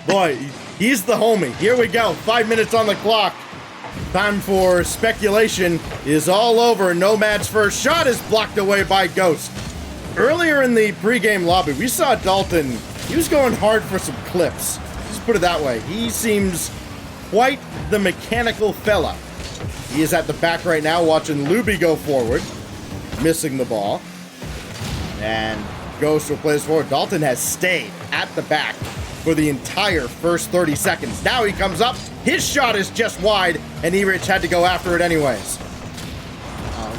Boy, he's the homie. Here we go. 5 minutes on the clock. Time for speculation is all over. Nomad's first shot is blocked away by Ghost. Earlier in the pregame lobby, we saw Dalton. He was going hard for some clips. Just put it that way. He seems quite the mechanical fella. He is at the back right now watching Luby go forward, missing the ball. And Ghost will play this forward. Dalton has stayed at the back for the entire first 30 seconds. Now he comes up. His shot is just wide, and Erich had to go after it anyways.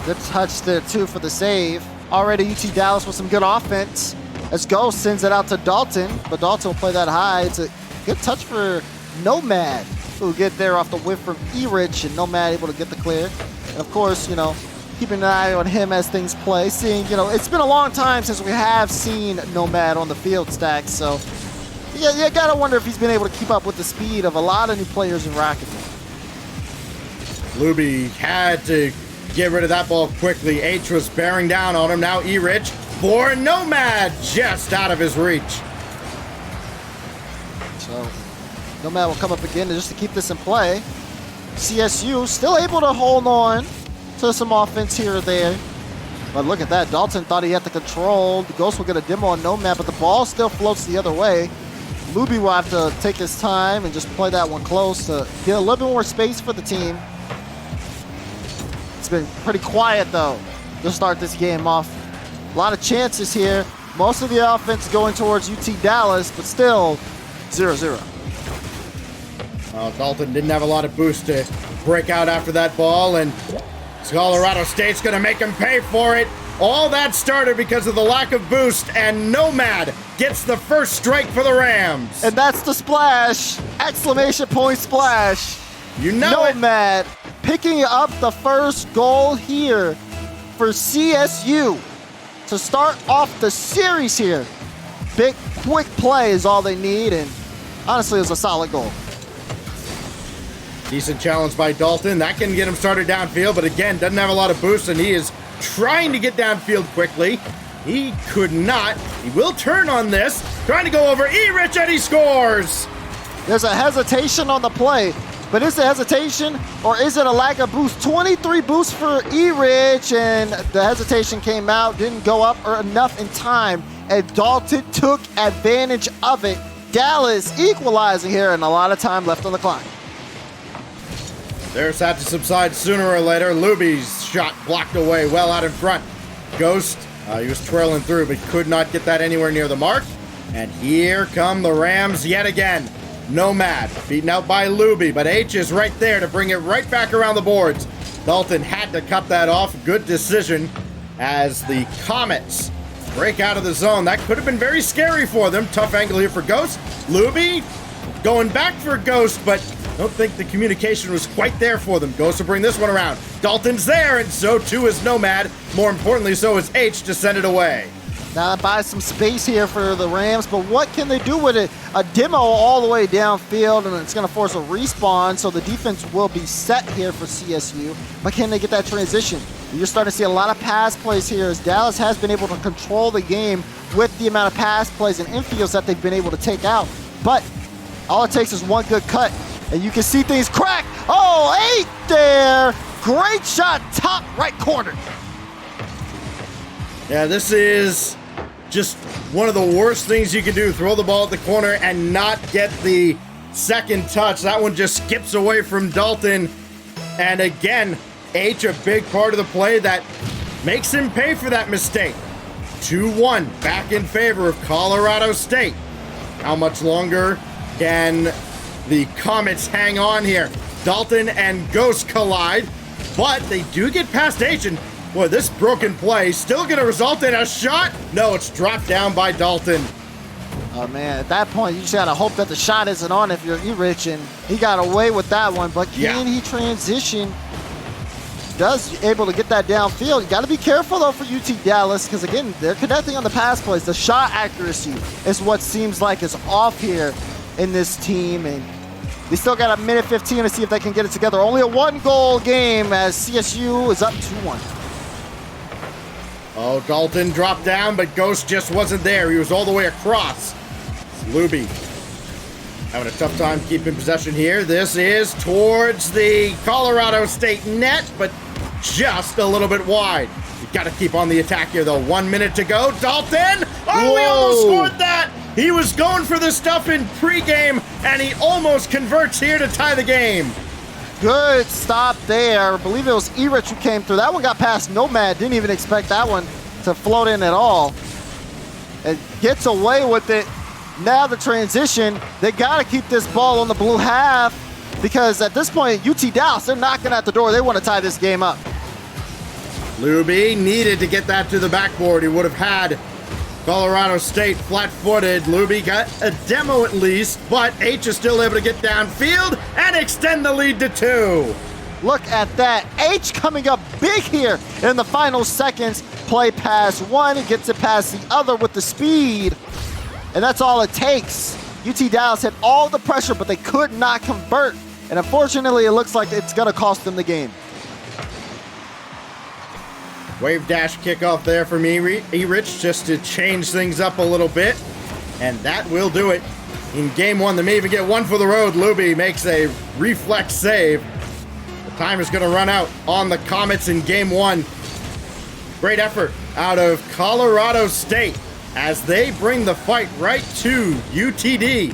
Good touch there, too, for the save. Already UT Dallas with some good offense as Ghost sends it out to Dalton, but Dalton will play that high. It's a good touch for Nomad, who get there off the whiff from Erich, and Nomad able to get the clear. And, of course, you know, keeping an eye on him as things play. Seeing, you know, it's been a long time since we have seen Nomad on the field stacks, so yeah, you gotta wonder if he's been able to keep up with the speed of a lot of new players in Rocket League. Luby had to get rid of that ball quickly. H was bearing down on him. Now Erich for Nomad, just out of his reach. So Nomad will come up again just to keep this in play. CSU still able to hold on to some offense here or there. But look at that. Dalton thought he had the control. The Ghost will get a demo on Nomad, but the ball still floats the other way. Luby will have to take his time and just play that one close to get a little bit more space for the team. It's been pretty quiet, though, to start this game off. A lot of chances here. Most of the offense going towards UT Dallas, but still 0-0. Dalton didn't have a lot of boost to break out after that ball, and Colorado State's going to make him pay for it. All that started because of the lack of boost, and Nomad gets the first strike for the Rams. And that's the splash! Exclamation point splash! You know Nomad picking up the first goal here for CSU to start off the series here. Big, quick play is all they need, and honestly, it was a solid goal. Decent challenge by Dalton. That can get him started downfield, but again, doesn't have a lot of boost, and he is trying to get downfield quickly. He could not. He will turn on this. Trying to go over Erich, and he scores! There's a hesitation on the play, but is it hesitation or is it a lack of boost? 23 boosts for Erich, and the hesitation came out, didn't go up or enough in time, and Dalton took advantage of it. Dallas equalizing here, and a lot of time left on the clock. There's had to subside sooner or later. Luby's shot blocked away well out in front. Ghost, he was twirling through, but could not get that anywhere near the mark. And here come the Rams yet again. Nomad beaten out by Luby, but H is right there to bring it right back around the boards. Dalton had to cut that off. Good decision as the Comets break out of the zone. That could have been very scary for them. Tough angle here for Ghost. Luby going back for Ghost, but don't think the communication was quite there for them. Ghost will bring this one around. Dalton's there, and so too is Nomad. More importantly, so is H to send it away. Now buy some space here for the Rams, but what can they do with it? A demo all the way downfield, and it's going to force a respawn, so the defense will be set here for CSU. But can they get that transition? You're starting to see a lot of pass plays here as Dallas has been able to control the game with the amount of pass plays and infields that they've been able to take out. But all it takes is one good cut, and you can see things crack. Oh, 8 there. Great shot, top right corner. Yeah, this is just one of the worst things you can do. Throw the ball at the corner and not get the second touch. That one just skips away from Dalton. And again, H, a big part of the play that makes him pay for that mistake. 2-1 back in favor of Colorado State. How much longer can the Comets hang on here? Dalton and Ghost collide, but they do get past H, and boy, this broken play still going to result in a shot. No, it's dropped down by Dalton. Oh man, at that point, you just gotta hope that the shot isn't on if you're Erich, and he got away with that one. But can he transition? Does able to get that downfield. You gotta be careful though for UT Dallas, because again, they're connecting on the pass plays. The shot accuracy is what seems like is off here in this team, and they still got a minute 15 to see if they can get it together. Only a 1-goal game as CSU is up 2-1. Oh, Dalton dropped down, but Ghost just wasn't there. He was all the way across. Luby Having a tough time keeping possession here. This is towards the Colorado State net, but just a little bit wide. You got to keep on the attack here, though. 1 minute to go. Dalton! Oh, we almost scored that! He was going for this stuff in pregame, and he almost converts here to tie the game. Good stop there. I believe it was Erich who came through. That one got past Nomad. Didn't even expect that one to float in at all. It gets away with it. Now the transition, they got to keep this ball on the blue half because at this point, UT Dallas, they're knocking at the door. They want to tie this game up. Luby needed to get that to the backboard. He would have had Colorado State flat-footed. Luby got a demo at least, but H is still able to get downfield and extend the lead to 2. Look at that. H coming up big here in the final seconds. Play pass one, gets it past the other with the speed. And that's all it takes. UT Dallas had all the pressure, but they could not convert. And unfortunately, it looks like it's going to cost them the game. Wave dash kickoff there from Erich just to change things up a little bit. And that will do it. In game 1, they may even get one for the road. Luby makes a reflex save. The time is going to run out on the Comets in game 1. Great effort out of Colorado State as they bring the fight right to UTD.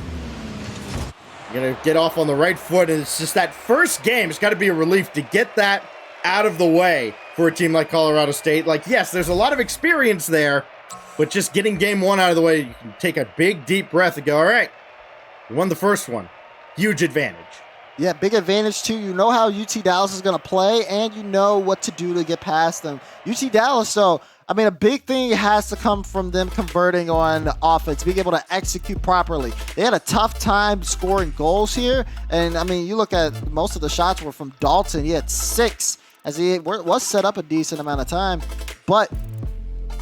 Gonna get off on the right foot, and it's just that first game. It's got to be a relief to get that out of the way for a team like Colorado State. Like, yes, there's a lot of experience there, but just getting game 1 out of the way, you can take a big, deep breath and go, all right, we won the first one. Huge advantage. Yeah, big advantage too. You know how UT Dallas is going to play, and you know what to do to get past them. UT Dallas, so I mean, a big thing has to come from them converting on offense, being able to execute properly. They had a tough time scoring goals here, and I mean, you look at most of the shots were from Dalton. He had 6 as he was set up a decent amount of time, but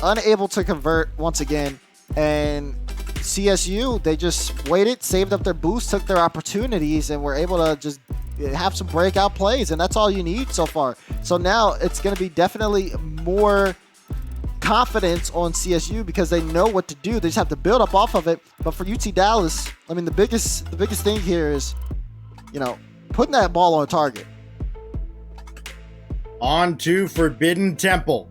unable to convert once again. And CSU, they just waited, saved up their boost, took their opportunities, and were able to just have some breakout plays, and that's all you need so far. So now it's going to be definitely more confidence on CSU because they know what to do. They just have to build up off of it. But for UT Dallas, I mean, the biggest thing here is, you know, putting that ball on target. On to Forbidden Temple.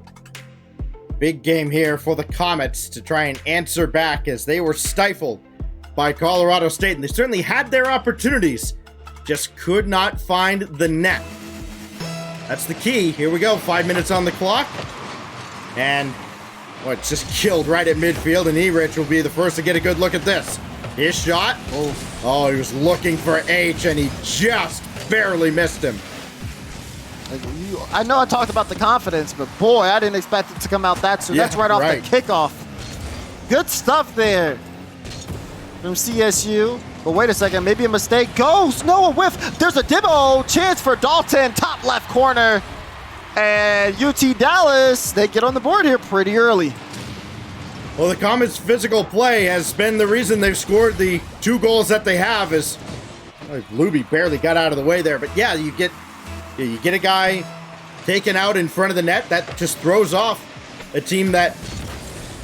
Big game here for the Comets to try and answer back as they were stifled by Colorado State. And they certainly had their opportunities, just could not find the net. That's the key. Here we go, 5 minutes on the clock. And it's just killed right at midfield, and Erich will be the first to get a good look at this. His shot. Oh, he was looking for H, and he just barely missed him. I know I talked about the confidence, but boy, I didn't expect it to come out that soon. That's right off the kickoff. Good stuff there from CSU. But wait a second, maybe a mistake. Goes, no, a whiff. There's a demo chance for Dalton, top left corner. And UT Dallas, they get on the board here pretty early. Well, the Comets' physical play has been the reason they've scored the 2 goals that they have. Is Luby barely got out of the way there, but yeah, you get a guy taken out in front of the net. That just throws off a team that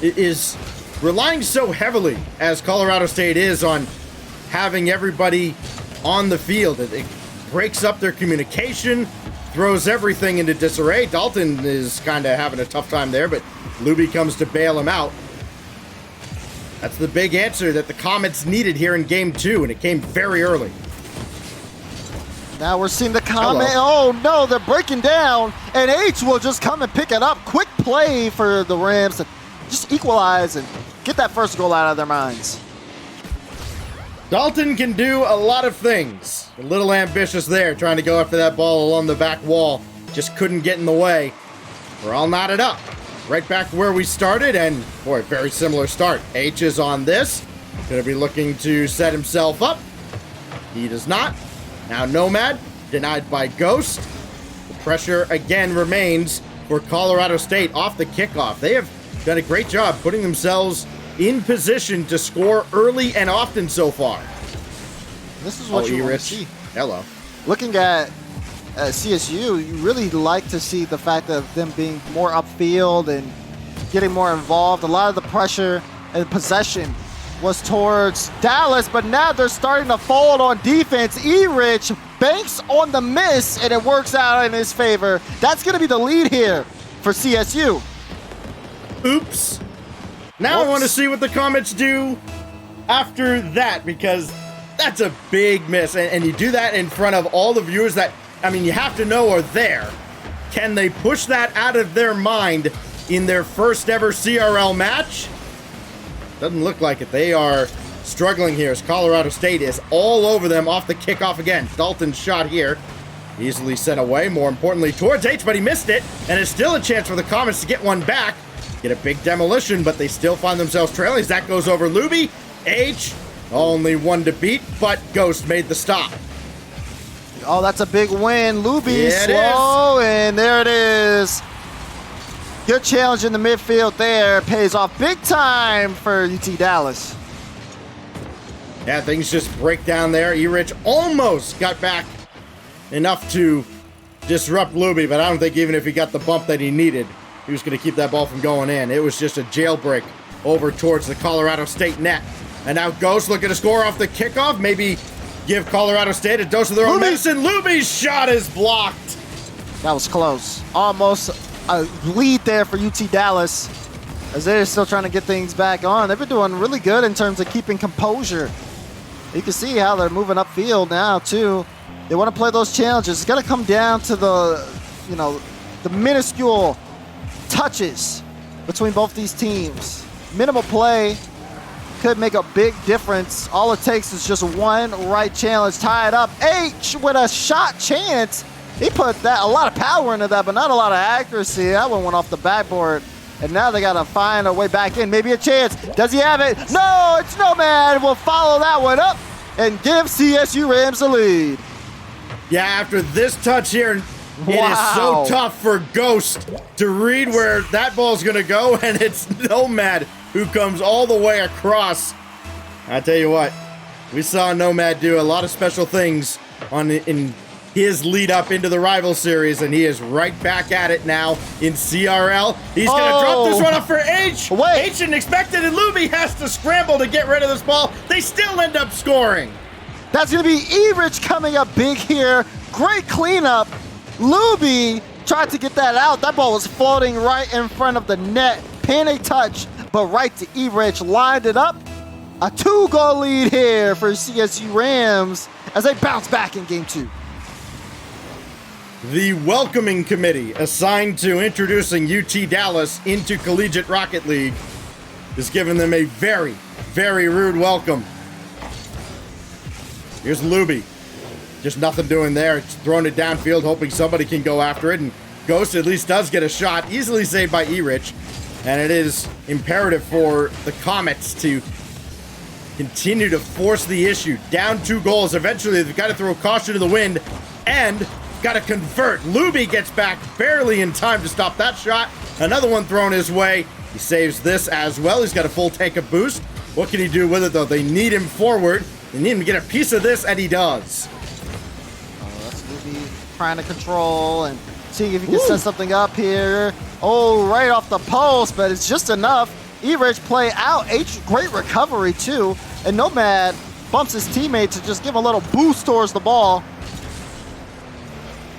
is relying so heavily, as Colorado State is, on having everybody on the field. It breaks up their communication, throws everything into disarray. Dalton is kind of having a tough time there, but Luby comes to bail him out. That's the big answer that the Comets needed here in game 2, and it came very early. Now we're seeing the Comet. Oh no, they're breaking down, and H will just come and pick it up. Quick play for the Rams to just equalize and get that first goal out of their minds. Dalton can do a lot of things. A little ambitious there, trying to go after that ball along the back wall. Just couldn't get in the way. We're all knotted up. Right back where we started, and boy, very similar start. H is on this. Gonna be looking to set himself up. He does not. Now Nomad, denied by Ghost. The pressure again remains for Colorado State off the kickoff. They have done a great job putting themselves in position to score early and often so far. This is what you want to see. Hello. Looking at CSU, you really like to see the fact of them being more upfield and getting more involved. A lot of the pressure and possession was towards Dallas, but now they're starting to fold on defense. E-Rich banks on the miss, and it works out in his favor. That's going to be the lead here for CSU. Oops. Now I want to see what the Comets do after that, because that's a big miss. And you do that in front of all the viewers that, I mean, you have to know are there. Can they push that out of their mind in their first ever CRL match? Doesn't look like it. They are struggling here as Colorado State is all over them off the kickoff again. Dalton's shot here. Easily sent away, more importantly, towards H, but he missed it. And it's still a chance for the Comets to get one back. Get a big demolition, but they still find themselves trailing as that goes over Luby. H, only one to beat, but Ghost made the stop. Oh, that's a big win. Luby Yeah, slow, and there it is. Good challenge in the midfield there. Pays off big time for UT Dallas. Yeah, things just break down there. E-Rich almost got back enough to disrupt Luby, but I don't think even if he got the bump that he needed, he was going to keep that ball from going in. It was just a jailbreak over towards the Colorado State net. And now Ghost looking to score off the kickoff. Maybe give Colorado State a dose of their own medicine. Luby's shot is blocked. That was close. Almost a lead there for UT Dallas as they're still trying to get things back on. They've been doing really good in terms of keeping composure. You can see how they're moving upfield now too. They want to play those challenges. It's going to come down to the, the minuscule touches between both these teams. Minimal play could make a big difference. All it takes is just one right challenge, tie it up. H with a shot chance. He put a lot of power into that, but not a lot of accuracy. That one went off the backboard. And now they got to find a way back in. Maybe a chance. Does he have it? No, it's Nomad. We'll follow that one up and give CSU Rams the lead. Yeah, after this touch here, it is so tough for Ghost to read where that ball's going to go, and it's Nomad who comes all the way across. I tell you what, we saw Nomad do a lot of special things in his lead up into the rival series, and he is right back at it now in CRL. He's going to drop this one up for H. Wait. H didn't expect it, and Luby has to scramble to get rid of this ball. They still end up scoring. That's going to be E-Rich coming up big here. Great cleanup. Luby tried to get that out. That ball was floating right in front of the net. Panic touch, but right to E-Rich. Lined it up. A 2-goal lead here for CSU Rams as they bounce back in game 2. The welcoming committee assigned to introducing UT Dallas into Collegiate Rocket League is giving them a very, very rude welcome. Here's Luby. Just nothing doing there. It's throwing it downfield, hoping somebody can go after it. And Ghost at least does get a shot, easily saved by E-Rich. And it is imperative for the Comets to continue to force the issue. Down 2 goals. Eventually, they've got to throw caution to the wind and got to convert. Luby gets back barely in time to stop that shot. Another one thrown his way. He saves this as well. He's got a full tank of boost. What can he do with it, though? They need him forward. They need him to get a piece of this, and he does. That's Luby trying to control and see if he can set something up here. Oh, right off the post, but it's just enough. E-Rich play out. H, great recovery, too. And Nomad bumps his teammate to just give a little boost towards the ball.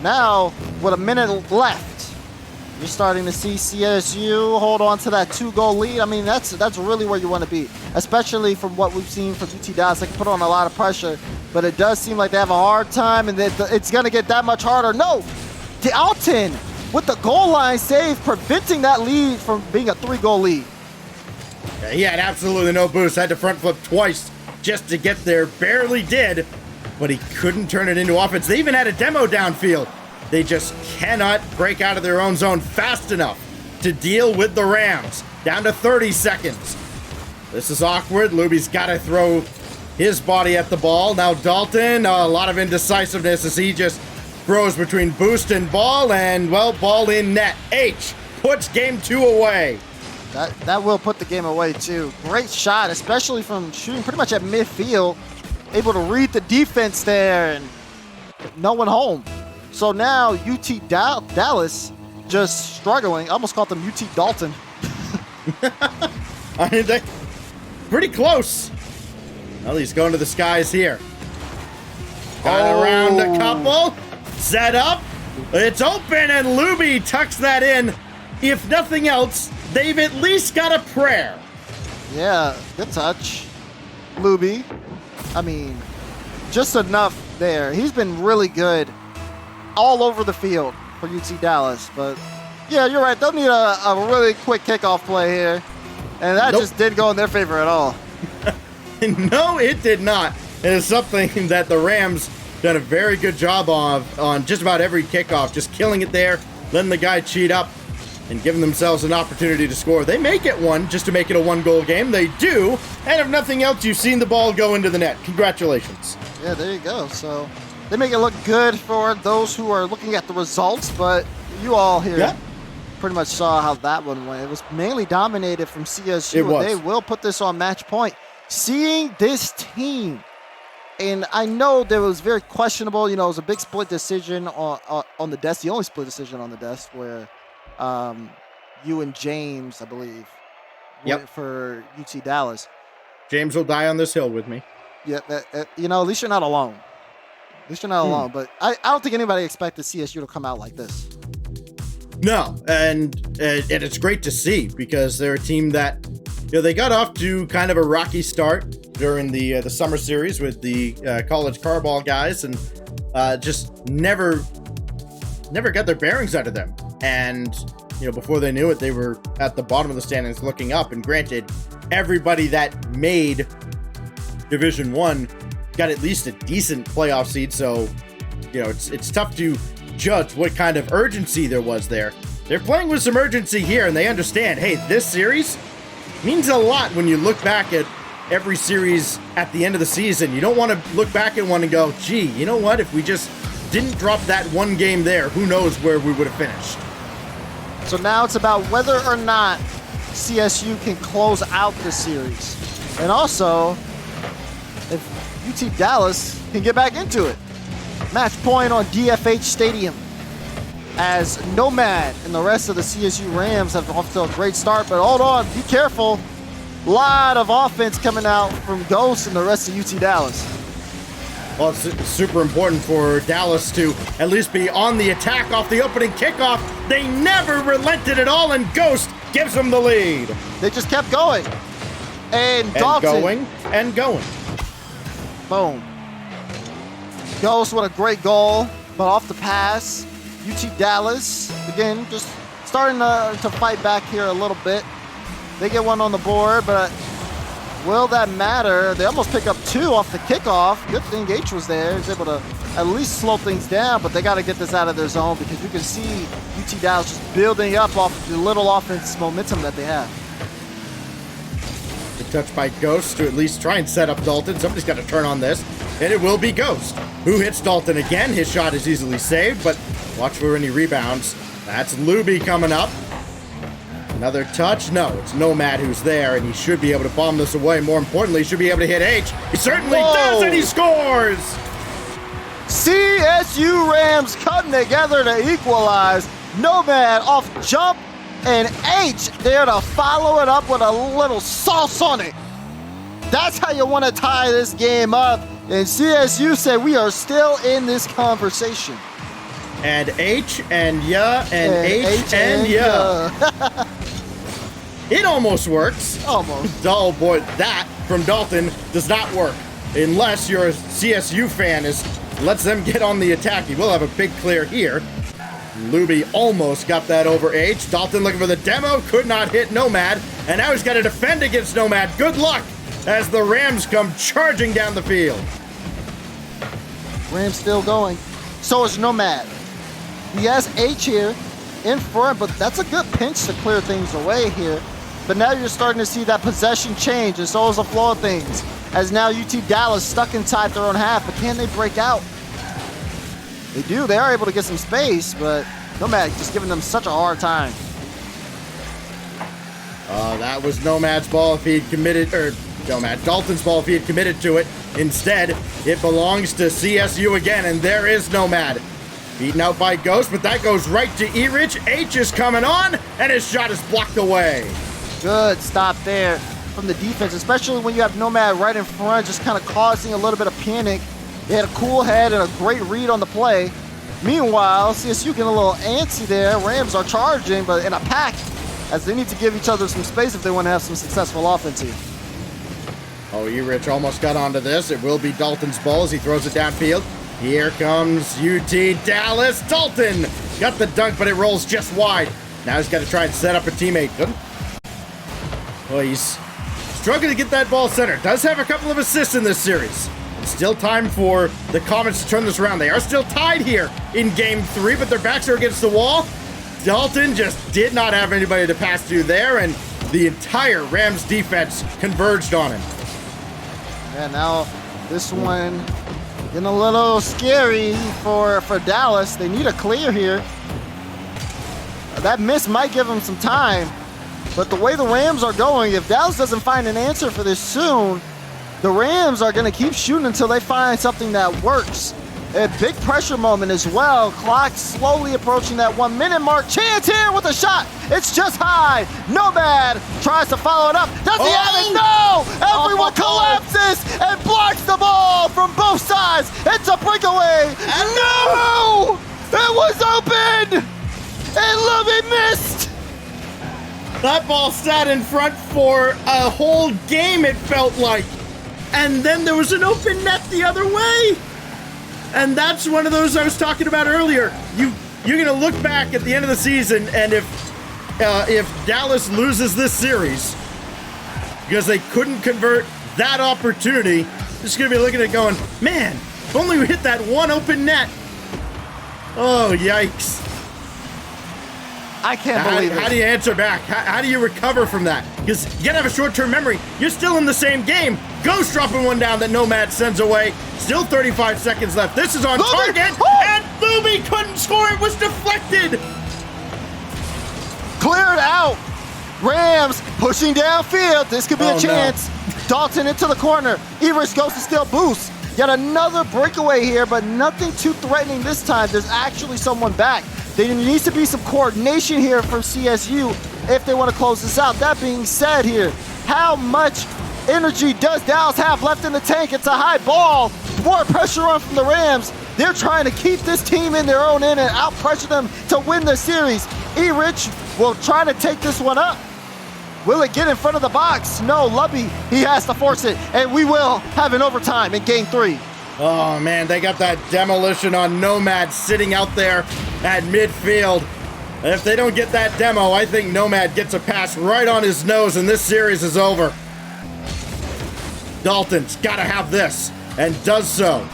Now, with a minute left, you're starting to see CSU hold on to that 2-goal lead. I mean, that's really where you want to be, especially from what we've seen from UT Dallas. They can put on a lot of pressure, but it does seem like they have a hard time, and it's going to get that much harder. No, Dalton with the goal line save, preventing that lead from being a 3-goal lead. Yeah, he had absolutely no boost. Had to front flip twice just to get there. Barely did, but he couldn't turn it into offense. They even had a demo downfield. They just cannot break out of their own zone fast enough to deal with the Rams. Down to 30 seconds. This is awkward. Luby's got to throw his body at the ball. Now Dalton, a lot of indecisiveness as he just throws between boost and ball, and, well, ball in net. H puts game 2 away. That will put the game away, too. Great shot, especially from shooting pretty much at midfield. Able to read the defense there, and no one home. So now UT Dallas just struggling. I almost called them UT Dalton. I mean, pretty close. Well, he's going to the skies here. Got around a couple. Set up. It's open, and Luby tucks that in. If nothing else, they've at least got a prayer. Yeah, good touch. Luby. I mean, just enough there. He's been really good all over the field for UT Dallas. But, yeah, you're right. They'll need a really quick kickoff play here. And that just didn't go in their favor at all. No, it did not. It is something that the Rams done a very good job of on just about every kickoff, just killing it there, letting the guy cheat up, and giving themselves an opportunity to score. They may get one just to make it a one-goal game. They do. And if nothing else, you've seen the ball go into the net. Congratulations. Yeah, there you go. So they make it look good for those who are looking at the results, but you all here pretty much saw how that one went. It was mainly dominated from CSU. It was. They will put this on match point. Seeing this team, and I know there was very questionable, it was a big split decision on the desk, the only split decision on the desk where you and James, I believe, went for UT Dallas. James will die on this hill with me. Yeah, at least you're not alone. At least you're not alone. But I don't think anybody expected CSU to come out like this. No, and it's great to see because they're a team that, they got off to kind of a rocky start during the summer series with the college carball guys, and just never got their bearings out of them. And before they knew it, they were at the bottom of the standings looking up. And granted, everybody that made Division I got at least a decent playoff seed, so it's tough to judge what kind of urgency there was there. They're playing with some urgency here, and they understand, hey, this series means a lot when you look back at every series at the end of the season. You don't want to look back at one and go, gee, you know what? If we just didn't drop that one game there, who knows where we would have finished. So now it's about whether or not CSU can close out the series. And also, if UT Dallas can get back into it. Match point on DFH Stadium as Nomad and the rest of the CSU Rams have off to a great start. But hold on, be careful. A lot of offense coming out from Ghost and the rest of UT Dallas. Well, it's super important for Dallas to at least be on the attack off the opening kickoff. They never relented at all, and Ghost gives them the lead. They just kept going. And Dalton. And going. Boom. Ghost with a great goal, but off the pass. UT Dallas, again, just starting to fight back here a little bit. They get one on the board, but will that matter? They almost pick up two off the kickoff. Good thing H was there. He's able to at least slow things down, but they got to get this out of their zone because you can see UT Dallas just building up off the little offense momentum that they have. Good touch by Ghost to at least try and set up Dalton. Somebody's got to turn on this, and it will be Ghost, who hits Dalton again. His shot is easily saved, but watch for any rebounds. That's Luby coming up. Another touch. No, it's Nomad who's there, and he should be able to bomb this away. More importantly, he should be able to hit H. He certainly does, and he scores! CSU Rams cutting together to equalize. Nomad off jump, and H there to follow it up with a little sauce on it. That's how you want to tie this game up. And CSU said we are still in this conversation. And H and yeah, and H and yeah. It almost works. Almost. Oh boy, that from Dalton does not work unless you're a CSU fan. Lets them get on the attack. He will have a big clear here. Luby almost got that over H. Dalton looking for the demo, could not hit Nomad, and now he's got to defend against Nomad. Good luck as the Rams come charging down the field. Rams still going. So is Nomad. He has H here in front, but that's a good pinch to clear things away here. But now you're starting to see that possession change, and so is the flow of things. As now UT Dallas stuck inside their own half, but can they break out? They do. They are able to get some space, but Nomad just giving them such a hard time. That was Nomad's ball if he had committed, or Dalton's ball if he had committed to it. Instead, it belongs to CSU again, and there is Nomad. Beaten out by Ghost, but that goes right to E-Rich. H is coming on, and his shot is blocked away. Good stop there from the defense, especially when you have Nomad right in front, just kind of causing a little bit of panic. They had a cool head and a great read on the play. Meanwhile, CSU getting a little antsy there. Rams are charging, but in a pack, as they need to give each other some space if they want to have some successful offense here. Oh, E-Rich almost got onto this. It will be Dalton's ball as he throws it downfield. Here comes UT Dallas. Dalton got the dunk, but it rolls just wide. Now he's got to try and set up a teammate. Well, he's struggling to get that ball centered. Does have a couple of assists in this series. It's still time for the Comets to turn this around. They are still tied here in Game 3, but their backs are against the wall. Dalton just did not have anybody to pass to there, and the entire Rams defense converged on him. Yeah, now this one getting a little scary for Dallas. They need a clear here. That miss might give them some time, but the way the Rams are going, if Dallas doesn't find an answer for this soon, the Rams are going to keep shooting until they find something that works. A big pressure moment as well. Clock slowly approaching that 1 minute mark. Chance here with a shot. It's just high. Nomad tries to follow it up. Does he have it? No! Everyone collapses and blocks the ball from both sides. It's a breakaway. No! It was open! And Lubby missed! That ball sat in front for a whole game, it felt like. And then there was an open net the other way. And that's one of those I was talking about earlier. You're going to look back at the end of the season, and if Dallas loses this series because they couldn't convert that opportunity, just going to be looking at it going, man, if only we hit that one open net. Oh, yikes. I can't believe it. How do you answer back? How do you recover from that? Because you got to have a short-term memory. You're still in the same game. Ghost dropping one down that Nomad sends away. Still 35 seconds left. This is on target, and Luby couldn't score. It was deflected. Cleared out. Rams pushing downfield. This could be a chance. No. Dalton into the corner. Everest goes to steal boost. Yet another breakaway here, but nothing too threatening this time. There's actually someone back. There needs to be some coordination here from CSU if they want to close this out. That being said here, how much energy does Dallas have left in the tank? It's a high ball. More pressure on from the Rams. They're trying to keep this team in their own end and out-pressure them to win the series. E-Rich will try to take this one up. Will it get in front of the box? No, Lubby, he has to force it. And we will have an overtime in Game 3. Oh, man, they got that demolition on Nomad sitting out there at midfield. If they don't get that demo, I think Nomad gets a pass right on his nose, and this series is over. Dalton's got to have this, and does so.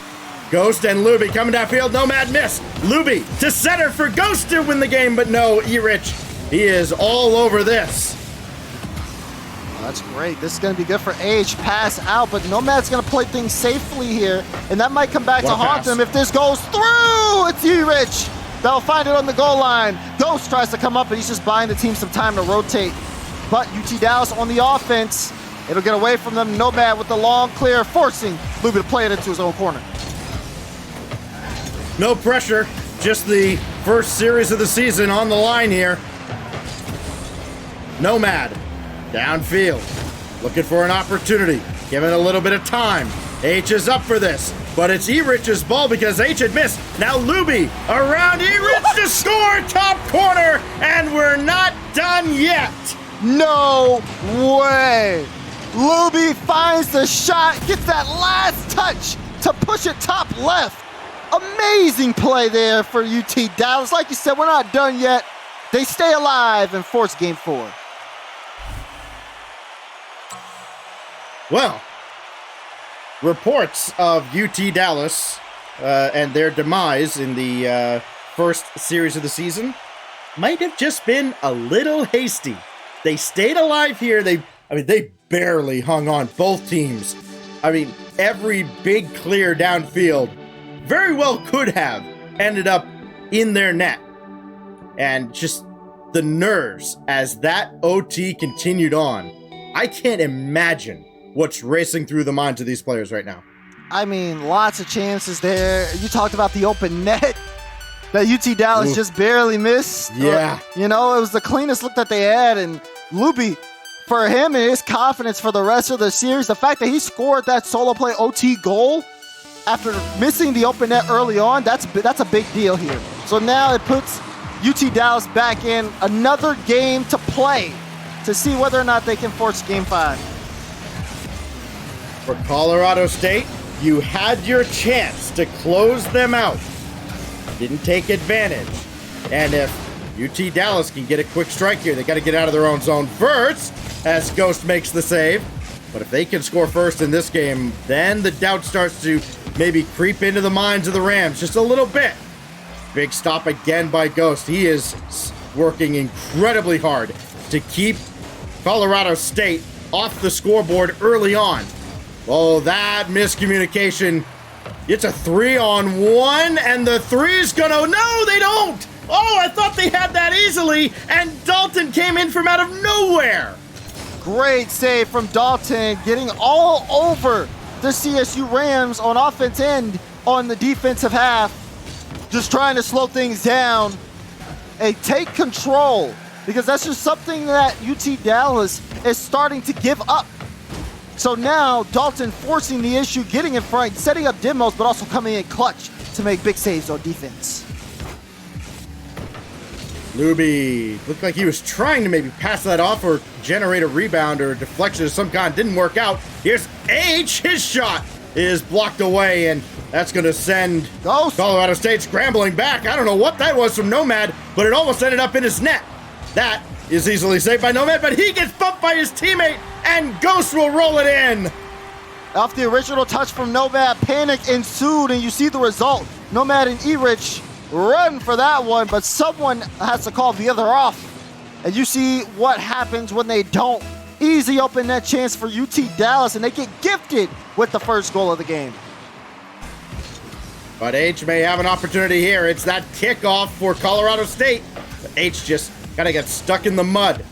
Ghost and Luby coming downfield. Nomad missed. Luby to center for Ghost to win the game, but no, E-Rich, he is all over this. That's great. This is going to be good for Age. Pass out, but Nomad's going to play things safely here, and that might come back to haunt them if this goes through. It's E-Rich. They'll find it on the goal line. Ghost tries to come up, and he's just buying the team some time to rotate. But UT Dallas on the offense. It'll get away from them. Nomad with the long clear, forcing Luby to play it into his own corner. No pressure. Just the first series of the season on the line here. Nomad. Downfield, looking for an opportunity, giving a little bit of time. H is up for this, but it's E-Rich's ball because H had missed. Now Luby around E-Rich to score, top corner, and we're not done yet. No way. Luby finds the shot, gets that last touch to push it top left. Amazing play there for UT Dallas. Like you said, we're not done yet. They stay alive and force Game 4. Well, reports of UT Dallas and their demise in the first series of the season might have just been a little hasty. They stayed alive here. They barely hung on, both teams. I mean, every big clear downfield very well could have ended up in their net. And just the nerves as that OT continued on. I can't imagine what's racing through the minds of these players right now. I mean, lots of chances there. You talked about the open net that UT Dallas just barely missed. Yeah. It was the cleanest look that they had, and Luby for him and his confidence for the rest of the series, the fact that he scored that solo play OT goal after missing the open net early on, that's a big deal here. So now it puts UT Dallas back in another game to play to see whether or not they can force Game 5. For Colorado State, you had your chance to close them out. Didn't take advantage. And if UT Dallas can get a quick strike here, they got to get out of their own zone first, as Ghost makes the save. But if they can score first in this game, then the doubt starts to maybe creep into the minds of the Rams just a little bit. Big stop again by Ghost. He is working incredibly hard to keep Colorado State off the scoreboard early on. Oh, that miscommunication. It's a 3-on-1, and the three's gonna... No, they don't! Oh, I thought they had that easily, and Dalton came in from out of nowhere. Great save from Dalton, getting all over the CSU Rams on offense end on the defensive half. Just trying to slow things down and take control, because that's just something that UT Dallas is starting to give up. So now Dalton forcing the issue, getting in front, setting up demos, but also coming in clutch to make big saves on defense. Luby looked like he was trying to maybe pass that off or generate a rebound or a deflection of some kind. Didn't work out. Here's H. His shot is blocked away, and that's going to send Colorado State scrambling back. I don't know what that was from Nomad, but it almost ended up in his net. That is easily saved by Nomad, but he gets bumped by his teammate, and Ghost will roll it in. Off the original touch from Nomad, panic ensued, and you see the result. Nomad and E-Rich run for that one, but someone has to call the other off. And you see what happens when they don't. Easy open net chance for UT Dallas, and they get gifted with the first goal of the game. But H may have an opportunity here. It's that kickoff for Colorado State. But H just kind of gets stuck in the mud.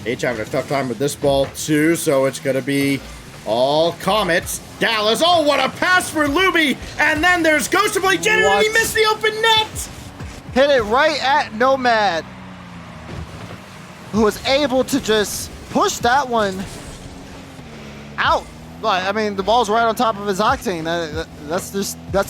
H having a tough time with this ball too, so it's going to be all Comets. Dallas, oh, what a pass for Luby! And then there's Ghost to play Jenner, and he missed the open net! Hit it right at Nomad, who was able to just push that one out. I mean, the ball's right on top of his octane. That's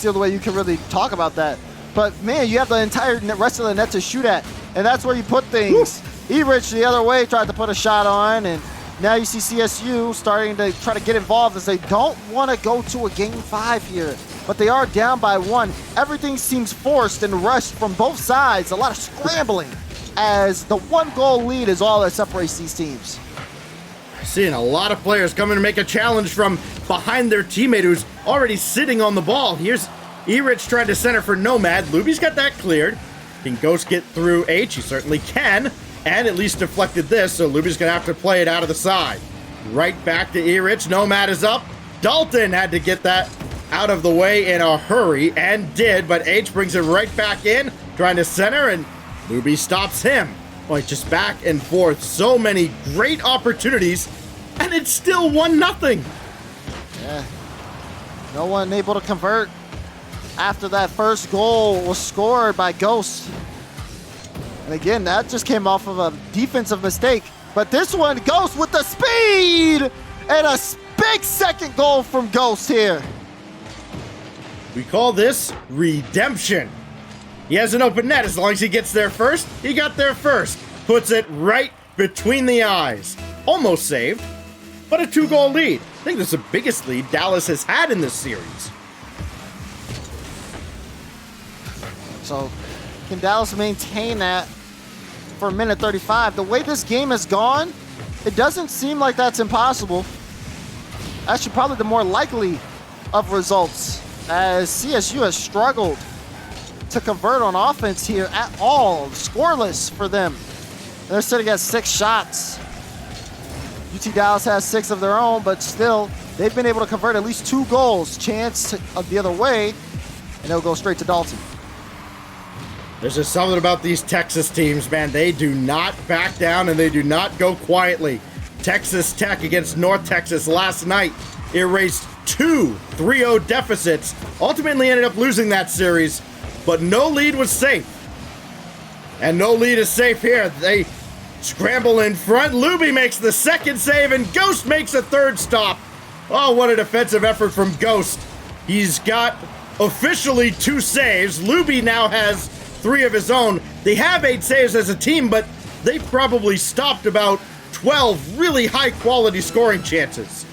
the only way you can really talk about that. But man, you have the entire rest of the net to shoot at, and that's where you put things. E-Rich the other way tried to put a shot on, and now you see CSU starting to try to get involved as they don't want to go to a Game 5 here. But they are down by 1. Everything seems forced and rushed from both sides. A lot of scrambling, as the 1-goal lead is all that separates these teams. Seeing a lot of players coming to make a challenge from behind their teammate who's already sitting on the ball. Here's E-Rich trying to center for Nomad. Luby's got that cleared. Can Ghost get through H? He certainly can. And at least deflected this, so Luby's going to have to play it out of the side. Right back to E-Rich. Nomad is up. Dalton had to get that out of the way in a hurry, and did, but H brings it right back in, trying to center, and Luby stops him. Boy, just back and forth. So many great opportunities, and it's still 1-0. Yeah. No one able to convert after that first goal was scored by Ghost. And again, that just came off of a defensive mistake. But this one, Ghost with the speed! And a big second goal from Ghost here. We call this redemption. He has an open net. As long as he gets there first, he got there first. Puts it right between the eyes. Almost saved, but a 2-goal lead. I think this is the biggest lead Dallas has had in this series. So can Dallas maintain that for minute 35? The way this game has gone, it doesn't seem like that's impossible. Actually, probably the more likely of results, as CSU has struggled to convert on offense here at all. Scoreless for them. They're sitting at 6 shots. UT Dallas has 6 of their own, but still, they've been able to convert at least 2 goals. Chance the other way, and they'll go straight to Dalton. There's just something about these Texas teams, man. They do not back down, and they do not go quietly. Texas Tech against North Texas last night erased 2 3-0 deficits. Ultimately ended up losing that series, but no lead was safe. And no lead is safe here. They scramble in front. Luby makes the second save, and Ghost makes a third stop. Oh, what a defensive effort from Ghost. He's got officially 2 saves. Luby now has 3 of his own. They have 8 saves as a team, but they probably stopped about 12 really high-quality scoring chances.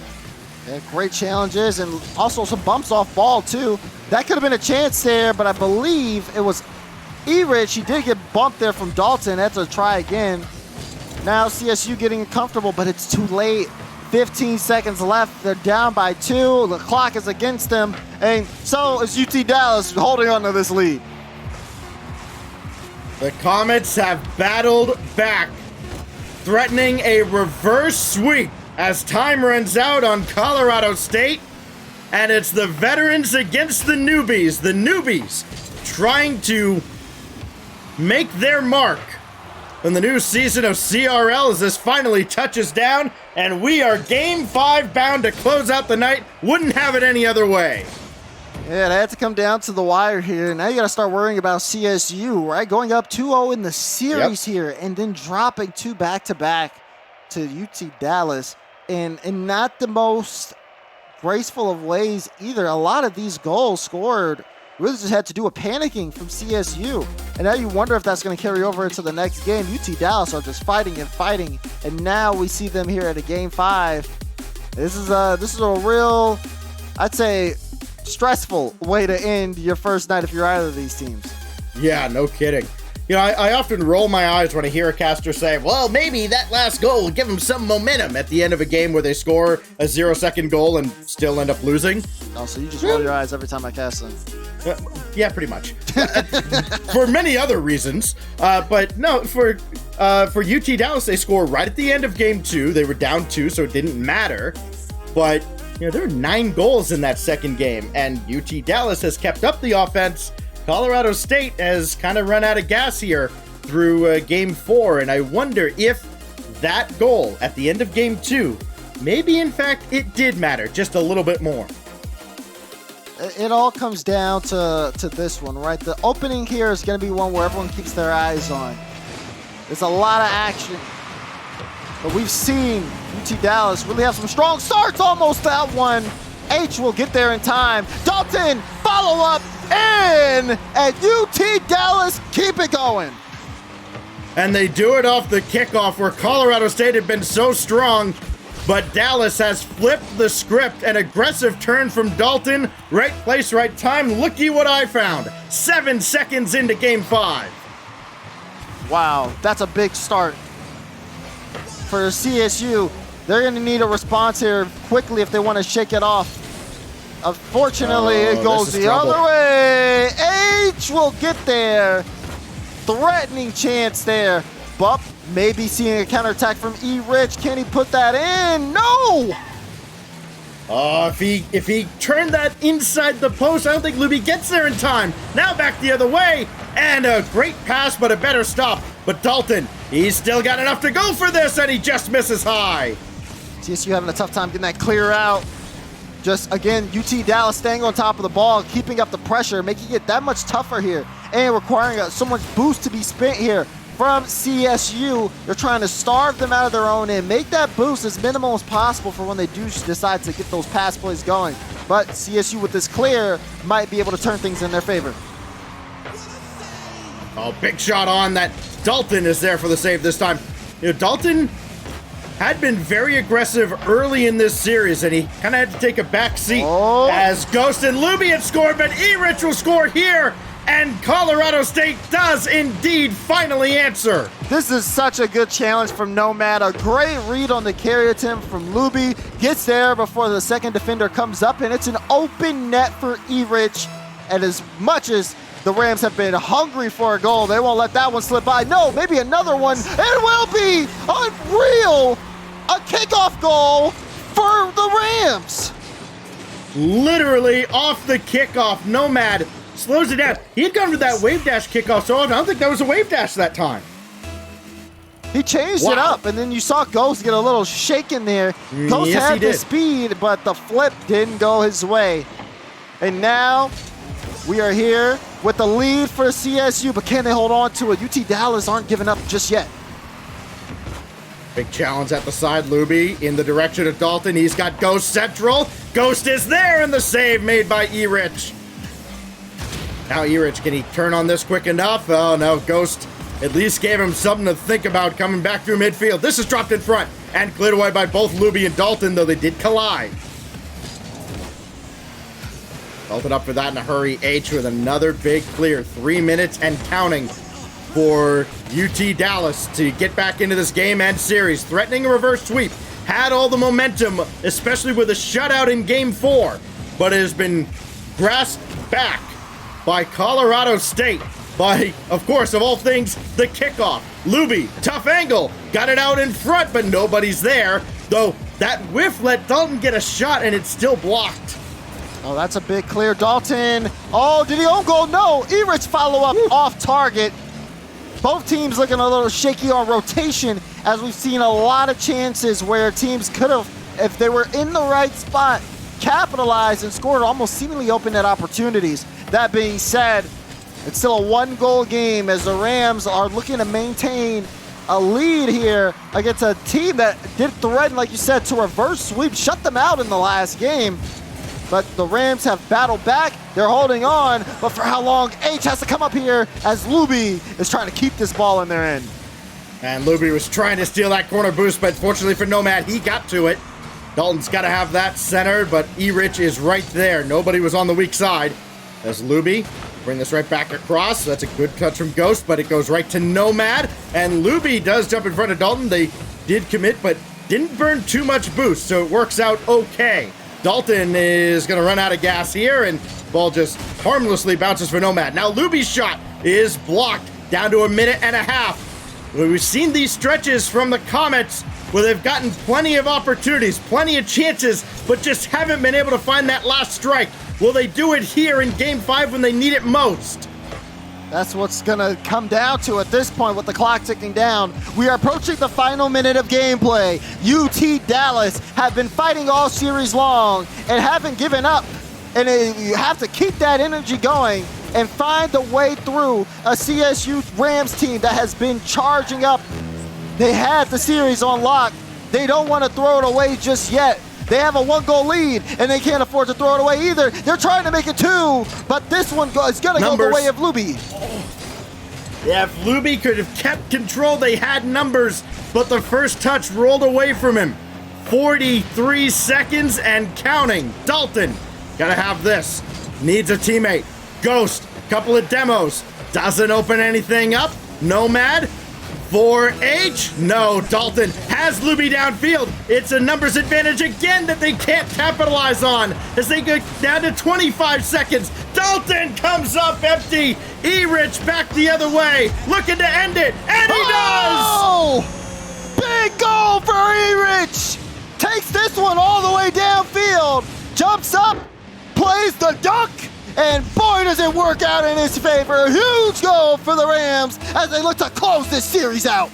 Yeah, great challenges and also some bumps off ball, too. That could have been a chance there, but I believe it was E-Rich. He did get bumped there from Dalton. That's a try again. Now CSU getting comfortable, but it's too late. 15 seconds left. They're down by 2. The clock is against them. And so is UT Dallas holding on to this lead. The Comets have battled back, threatening a reverse sweep as time runs out on Colorado State. And it's the veterans against the newbies. The newbies trying to make their mark in the new season of CRL as this finally touches down, and we are Game 5 bound to close out the night. Wouldn't have it any other way. Yeah, they had to come down to the wire here. Now you got to start worrying about CSU, right? Going up 2-0 in the series here, and then dropping 2 back-to-back to UT Dallas, and not the most graceful of ways either. A lot of these goals scored really just had to do with panicking from CSU. And now you wonder if that's going to carry over into the next game. UT Dallas are just fighting and fighting. And now we see them here at a Game 5. This is a real, I'd say, stressful way to end your first night if you're either of these teams. Yeah, no kidding. You know, I often roll my eyes when I hear a caster say, well, maybe that last goal will give them some momentum at the end of a game where they score a 0-second goal and still end up losing. Oh, so you just roll your eyes every time I cast them. Yeah, pretty much. For many other reasons. But no, for UT Dallas, they score right at the end of game 2. They were down 2, so it didn't matter. But, you know, there are 9 goals in that second game, and UT Dallas has kept up the offense. Colorado State has kind of run out of gas here through game 4, and I wonder if that goal at the end of game 2, maybe in fact it did matter just a little bit more. It all comes down to this one, right? The opening here is going to be one where everyone keeps their eyes on. There's a lot of action, but we've seen UT Dallas really have some strong starts. Almost that one. H will get there in time. Dalton, follow up in, and UT Dallas keep it going. And they do it off the kickoff where Colorado State had been so strong, but Dallas has flipped the script. An aggressive turn from Dalton. Right place, right time. Looky what I found. 7 seconds into game 5. Wow, that's a big start for CSU. They're going to need a response here quickly if they want to shake it off. Unfortunately, it goes the other way. H will get there. Threatening chance there. Bup maybe seeing a counterattack from E-Rich. Can he put that in? No! If he turned that inside the post, I don't think Luby gets there in time. Now back the other way. And a great pass, but a better stop. But Dalton, he's still got enough to go for this, and he just misses high. CSU having a tough time getting that clear out. Just, again, UT Dallas staying on top of the ball, keeping up the pressure, making it that much tougher here, and requiring so much boost to be spent here from CSU. They're trying to starve them out of their own end, make that boost as minimal as possible for when they do decide to get those pass plays going. But CSU with this clear might be able to turn things in their favor. Oh, big shot on that. Dalton is there for the save this time. You know, Dalton had been very aggressive early in this series, and he kind of had to take a back seat as Ghost and Luby had scored, but E-Rich will score here, and Colorado State does indeed finally answer. This is such a good challenge from Nomad. A great read on the carry attempt from Luby. Gets there before the second defender comes up, and it's an open net for E-Rich. And as much as the Rams have been hungry for a goal, they won't let that one slip by. No, maybe another one. It will be unreal. A kickoff goal for the Rams. Literally off the kickoff, Nomad slows it down. He had gone to that wave dash kickoff, so I don't think that was a wave dash that time. He changed it up, and then you saw Ghost get a little shaken there. Ghost had the speed, but the flip didn't go his way. And now We are here with the lead for CSU, but can they hold on to it? UT Dallas aren't giving up just yet. Big challenge at the side. Luby in the direction of Dalton. He's got Ghost central. Ghost is there, and the save made by E-Rich. Now E-Rich, can he turn on this quick enough? Oh no, Ghost at least gave him something to think about coming back through midfield. This is dropped in front and cleared away by both Luby and Dalton, though they did collide. Dalton up for that in a hurry. H with another big clear. 3 minutes and counting for UT Dallas to get back into this game and series. Threatening a reverse sweep. Had all the momentum, especially with a shutout in Game 4. But it has been grasped back by Colorado State. By, of course, of all things, the kickoff. Luby, tough angle. Got it out in front, but nobody's there. Though that whiff let Dalton get a shot, and it's still blocked. Oh, that's a big clear. Dalton. Oh, did he own goal? No. E-Rich follow-up off target. Both teams looking a little shaky on rotation, as we've seen a lot of chances where teams could have, if they were in the right spot, capitalized and scored, almost seemingly open at opportunities. That being said, it's still a one-goal game as the Rams are looking to maintain a lead here against a team that did threaten, like you said, to reverse sweep, shut them out in the last game. But the Rams have battled back. They're holding on, but for how long? H has to come up here as Luby is trying to keep this ball in their end. And Luby was trying to steal that corner boost, but fortunately for Nomad, he got to it. Dalton's got to have that centered, but E-Rich is right there. Nobody was on the weak side. As Luby bring this right back across. That's a good touch from Ghost, but it goes right to Nomad. And Luby does jump in front of Dalton. They did commit, but didn't burn too much boost, so it works out okay. Dalton is going to run out of gas here, and ball just harmlessly bounces for Nomad. Now Luby's shot is blocked down to a minute and a half. We've seen these stretches from the Comets where they've gotten plenty of opportunities, plenty of chances, but just haven't been able to find that last strike. Will they do it here in Game 5 when they need it most? That's what's going to come down to at this point with the clock ticking down. We are approaching the final minute of gameplay. UT Dallas have been fighting all series long and haven't given up. And you have to keep that energy going and find the way through a CSU Rams team that has been charging up. They had the series on lock. They don't want to throw it away just yet. They have a one-goal lead, and they can't afford to throw it away either. They're trying to make it two, but this one is going to go the way of Luby. Yeah, if Luby could have kept control, they had numbers, but the first touch rolled away from him. 43 seconds and counting. Dalton, gotta have this. Needs a teammate. Ghost, couple of demos. Doesn't open anything up. Nomad. For H, no, Dalton has Luby downfield. It's a numbers advantage again that they can't capitalize on as they go down to 25 seconds. Dalton comes up empty. E-Rich back the other way, looking to end it, and he does! Big goal for E-Rich! Takes this one all the way downfield, jumps up, plays the dunk, and boy, does it work out in his favor. Huge goal for the Rams as they look to close this series out.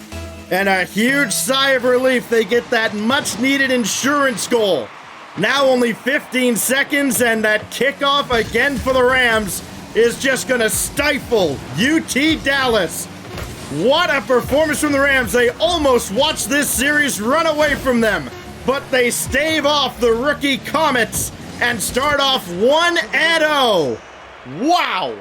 And a huge sigh of relief. They get that much-needed insurance goal. Now only 15 seconds, and that kickoff again for the Rams is just going to stifle UT Dallas. What a performance from the Rams. They almost watched this series run away from them, but they stave off the rookie Comets and start off 1-0. Wow.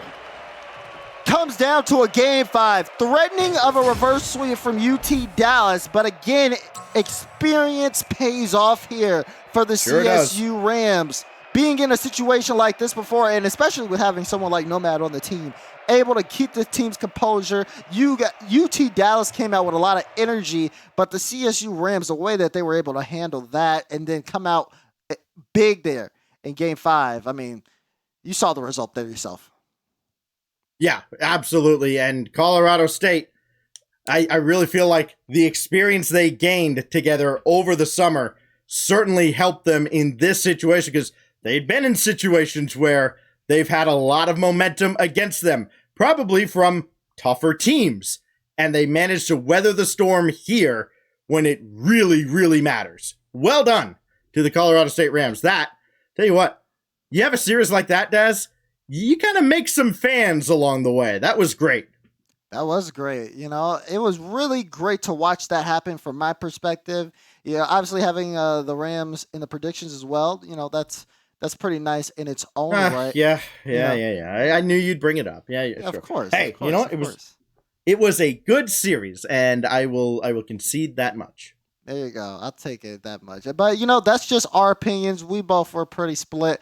Comes down to a Game 5. Threatening of a reverse sweep from UT Dallas, but again, experience pays off here for the CSU Rams. Being in a situation like this before, and especially with having someone like Nomad on the team, able to keep the team's composure. UT Dallas came out with a lot of energy, but the CSU Rams, the way that they were able to handle that and then come out big there in Game 5, I mean, you saw the result there yourself. Yeah, absolutely. And Colorado State, I really feel like the experience they gained together over the summer certainly helped them in this situation, because they'd been in situations where they've had a lot of momentum against them, probably from tougher teams. And they managed to weather the storm here when it really, really matters. Well done to the Colorado State Rams. That, tell you what, you have a series like that, Daz, you kind of make some fans along the way. That was great. That was great. You know, it was really great to watch that happen from my perspective. Yeah, obviously having the Rams in the predictions as well. You know, that's pretty nice in its own right. Yeah. I knew you'd bring it up. Yeah, Yeah, sure. of course. Hey, Of course, you know what? of course. It was a good series, and I will concede that much. There you go. I'll take it that much. But that's just our opinions. We both were pretty split.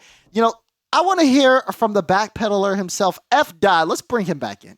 I want to hear from the backpedaler himself, F. Dot. Let's bring him back in.